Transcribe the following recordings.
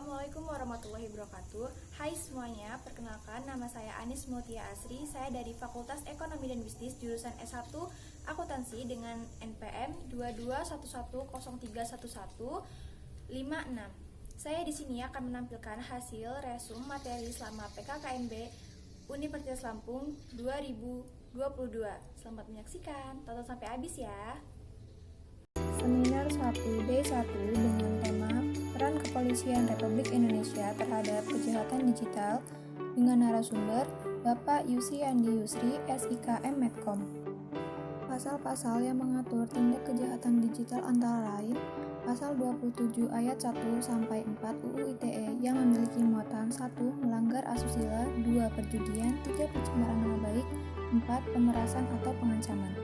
Assalamualaikum warahmatullahi wabarakatuh. Hai semuanya, perkenalkan nama saya Anis Mutia Asri. Saya dari Fakultas Ekonomi dan Bisnis jurusan S1 Akuntansi dengan NPM 2211031156. Saya di sini akan menampilkan hasil resum materi selama PKKMB Universitas Lampung 2022. Selamat menyaksikan, tonton sampai habis ya. Seminar 1D1 dengan tema Peran Kepolisian Republik Indonesia terhadap Kejahatan Digital dengan narasumber Bapak Yusi Andi Yusri, SIKM Medcom. Pasal-pasal yang mengatur tindak kejahatan digital antara lain Pasal 27 ayat 1 sampai 4 UU ITE yang memiliki muatan 1. Melanggar asusila, 2. Perjudian, 3. Pencemaran nama baik, 4. Pemerasan atau pengancaman.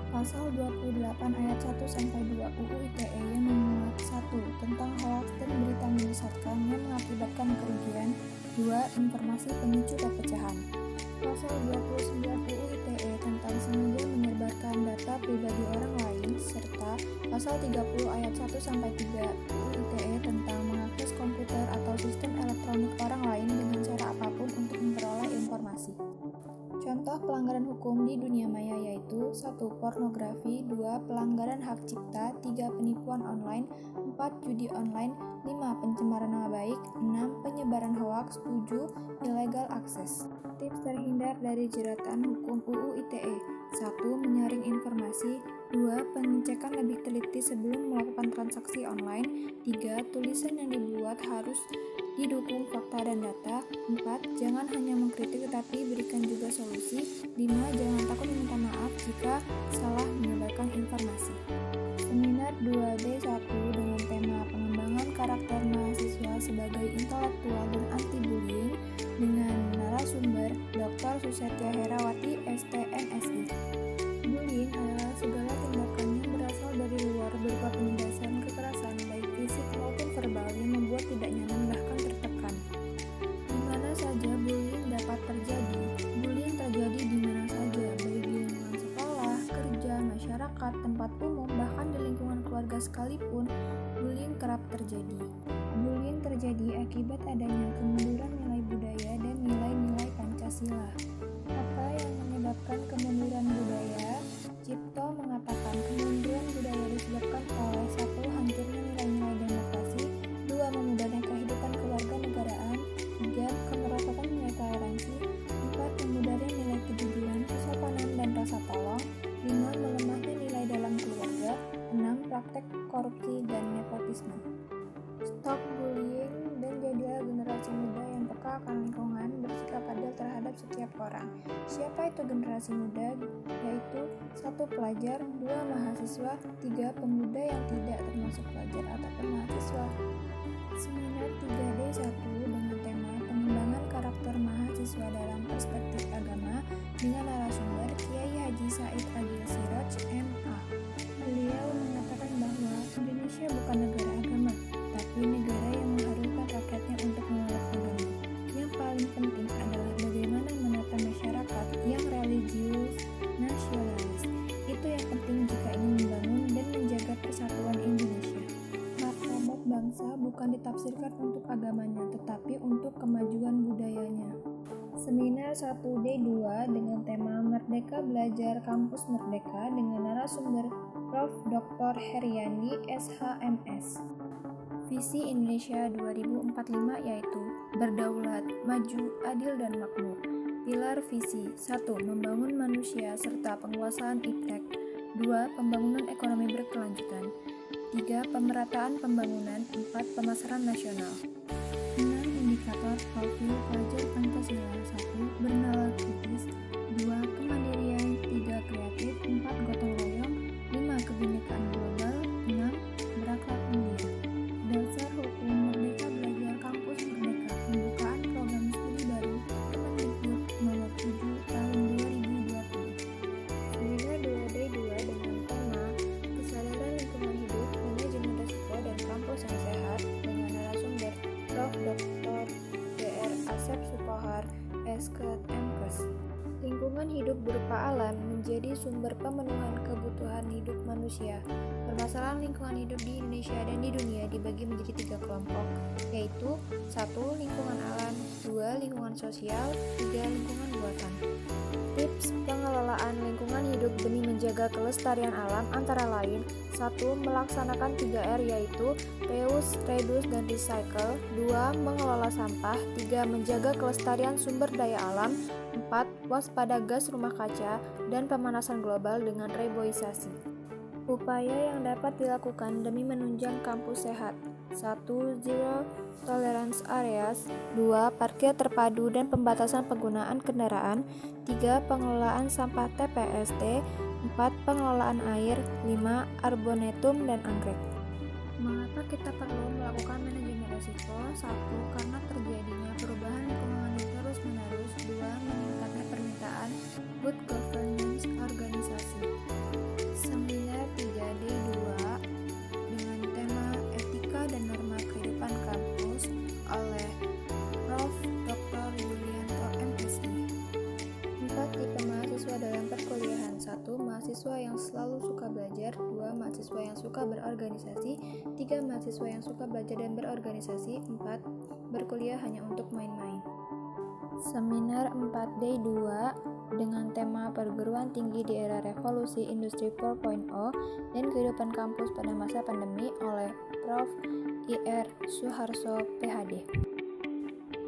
Pasal 28 ayat 1 sampai 2 UU ITE yang memuat 1. Tentang hoax dan berita menyesatkan yang mengakibatkan kerugian, 2. Informasi pemicu perpecahan. Pasal 29 UU ITE tentang sengaja menyebarkan data pribadi orang lain serta Pasal 30 ayat 1 sampai 3 UU ITE tentang mengakses komputer atau sistem elektronik orang lain dengan cara apapun untuk memperoleh informasi. Contoh pelanggaran hukum di dunia maya yaitu 1. Pornografi, 2. Pelanggaran hak cipta, 3. Penipuan online, 4. Judi online, 5. Pencemaran nama baik, 6. Penyebaran hoaks, 7. Illegal access. Tips terhindar dari jeratan hukum UU ITE 1. Menyaring informasi, 2. Pengecekan lebih teliti sebelum melakukan transaksi online, 3. Tulisan yang dibuat harus didukung fakta dan data, 4. Jangan hanya mengkritik tetapi berikan juga solusi, 5. Jangan takut meminta maaf jika salah menyebarkan informasi. Seminar 2D1 dengan tema pengembangan karakter mahasiswa sebagai intelektual dan anti-bullying dengan narasumber Dr. Susetya Herawati, STMSI. Bullying adalah segala tindakan yang berasal dari luar berupa penindasan, kekerasan, baik fisik maupun verbal yang membuat tidak nyaman bahkan tertekan. Di mana saja bullying dapat terjadi. Bullying terjadi di mana saja, baik di lingkungan sekolah, kerja, masyarakat, tempat umum, bahkan di lingkungan keluarga sekalipun, bullying kerap terjadi. Bullying terjadi akibat adanya kemunduran nilai budaya dan nilai-nilai Pancasila. Apa yang menyebabkan kemunduran budaya? Cipto mengatakan kemunduran budaya disebabkan oleh 1. Hancurnya nilai-nilai demokrasi, 2. Memudahnya kehidupan kewarganegaraan, 3. Kemerosotan nilai toleransi, 4. Memudahnya nilai kejujuran, kesopanan dan rasa tolong, 5. Melemahnya nilai dalam keluarga, 6. Praktek korupsi dan nepotisme. Stop bullying dan jadilah generasi muda yang peka akan lingkungan, bersikap adil terhadap setiap orang. Siapa itu generasi muda? Yaitu 1. Pelajar, 2. Mahasiswa, 3. Pemuda yang tidak termasuk pelajar ataupun mahasiswa. Seminar 3D1 dengan tema pengembangan karakter mahasiswa dalam perspektif agama dengan narasumber Kiai Haji Said Agil Siroj, MA. Beliau mengatakan bahwa Indonesia bukan negara agama, tapi negara yang mengharumkan rakyatnya untuk menolak agama. Yang paling penting adalah bagaimana menata masyarakat yang religius, nasionalis. Itu yang penting jika ingin membangun dan menjaga persatuan Indonesia. Martabat bangsa bukan ditafsirkan untuk agamanya, tetapi untuk kemajuan budayanya. Seminar 1D2 dengan tema Merdeka Belajar Kampus Merdeka dengan narasumber Prof. Dr. Heryandi, SHMS. Visi Indonesia 2045 yaitu berdaulat, maju, adil dan makmur. Pilar visi 1. Membangun manusia serta penguasaan iptek, 2. Pembangunan ekonomi berkelanjutan, 3. Pemerataan pembangunan, 4. Pemasaran nasional. 6. Indikator profil pelajar Pancasila 1. Bernalar kritis, 2. Kemandirian, 3. Kreatif, 4. Gotong royong, 5. Kebinekaan global, 6. Berakhlak mulia. Dasar Hukum Merdeka Belajar Kampus Merdeka, pembukaan program studi baru Kemendikbud nomor 7 tahun 2020. Seminar 2D2 dengan tema Kesadaran Lingkungan Hidup, Manajemen Risiko dan Kampus yang Sehat dengan narasumber Prof. Dr. Dr. Asep Sukohar, Esket MKes. Lingkungan hidup berupa alam menjadi sumber pemenuhan kebutuhan hidup manusia. Permasalahan lingkungan hidup di Indonesia dan di dunia dibagi menjadi 3 kelompok, yaitu 1. Lingkungan alam, 2. Lingkungan sosial, 3. Lingkungan buatan. Tips pengelolaan lingkungan hidup demi menjaga kelestarian alam antara lain 1. Melaksanakan 3R yaitu reuse, reduce, dan recycle 2. Mengelola sampah 3. Menjaga kelestarian sumber daya alam 4. Waspada gas rumah kaca dan pemanasan global dengan reboisasi. Upaya yang dapat dilakukan demi menunjang kampus sehat 1. Zero tolerance areas 2. Parkir terpadu dan pembatasan penggunaan kendaraan 3. Pengelolaan sampah TPST 4. Pengelolaan air 5. Arbonetum dan anggrek. Mengapa kita perlu melakukan manajemen risiko? 1. Karena terjadinya perubahan lingkungan yang terus-menerus 2. Meningkatnya permintaan good governance organisasi. Seminar 3D2 dengan tema Etika dan Norma Kehidupan Kampus oleh Prof. Dr. Yulianto MSI. 4 tipe mahasiswa dalam perkuliahan 1. Mahasiswa yang selalu suka belajar 2. Mahasiswa yang suka berorganisasi 3. Mahasiswa yang suka belajar dan berorganisasi 4. Berkuliah hanya untuk main-main. Seminar 4D2 dengan tema Perguruan Tinggi di Era Revolusi Industri 4.0 dan Kehidupan Kampus pada Masa Pandemi oleh Prof. Ir. Suharso, PhD.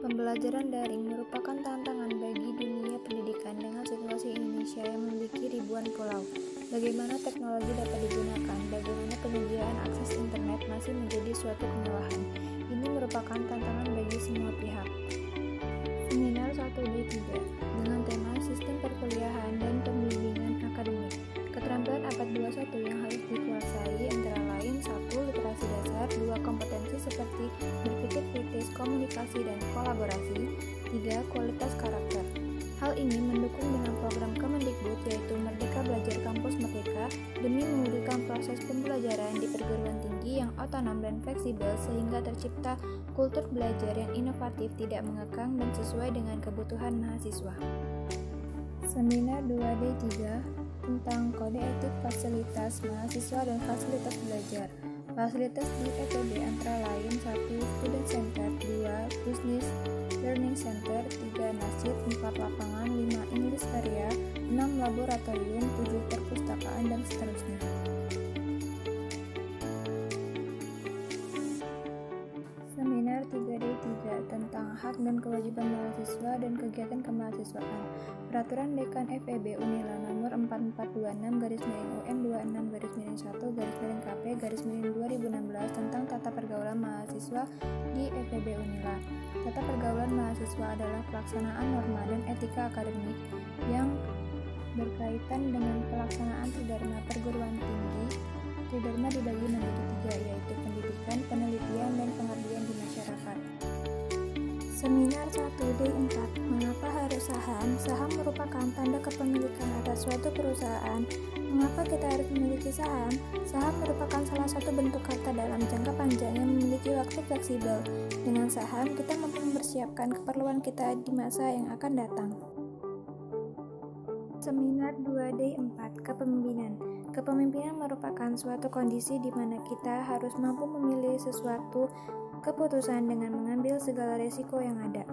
Pembelajaran daring merupakan tantangan bagi dunia pendidikan dengan situasi Indonesia yang memiliki ribuan pulau. Bagaimana teknologi dapat digunakan, bagaimana penyediaan akses internet masih menjadi suatu kemewahan. Ini merupakan tantangan bagi semua pihak. Seminar 1D3 dengan tema Sistem Perkuliahan dan Pembimbingan Akademik. Keterampilan abad 21 yang harus dikuasai antara lain 1. Literasi dasar 2. Kompetensi seperti berpikir kritis, komunikasi, dan kolaborasi 3. Kualitas karakter. Hal ini mendukung dengan program Kemendikbud yaitu Merdeka Belajar Kampus Merdeka demi mewujudkan proses pembelajaran di perguruan tinggi yang otonom dan fleksibel sehingga tercipta kultur belajar yang inovatif, tidak mengekang, dan sesuai dengan kebutuhan mahasiswa. Seminar 2D3 tentang Kode Etik Fasilitas Mahasiswa dan Fasilitas Belajar. Fasilitas di EPB antara lain 1. Student Center 2. Business Learning Center 3. Masjid 4. Lapangan 5. English Area 6. Laboratorium 7. Perpustakaan dan seterusnya. Seminar 3D3 tentang hak dan kewajiban mahasiswa dan kegiatan kemahasiswaan. Peraturan Dekan FEB Unila nomor 4426/UM/1/1/2016 tentang tata pergaulan mahasiswa di FEB Unila. Tata pergaulan mahasiswa adalah pelaksanaan norma dan etika akademik yang berkaitan dengan pelaksanaan tridharma perguruan tinggi. Tridharma dibagi menjadi 3 yaitu pendidikan, penelitian, dan pengabdian di masyarakat. Seminar 1D4 Mengapa harus saham? Saham merupakan tanda kepemilikan atas suatu perusahaan. Mengapa kita harus memiliki saham? Saham merupakan salah satu bentuk harta dalam jangka panjang yang memiliki waktu fleksibel. Dengan saham, kita mampu mempersiapkan keperluan kita di masa yang akan datang. Seminar 2D4 Kepemimpinan. Kepemimpinan merupakan suatu kondisi di mana kita harus mampu memilih sesuatu keputusan dengan mengambil segala risiko yang ada.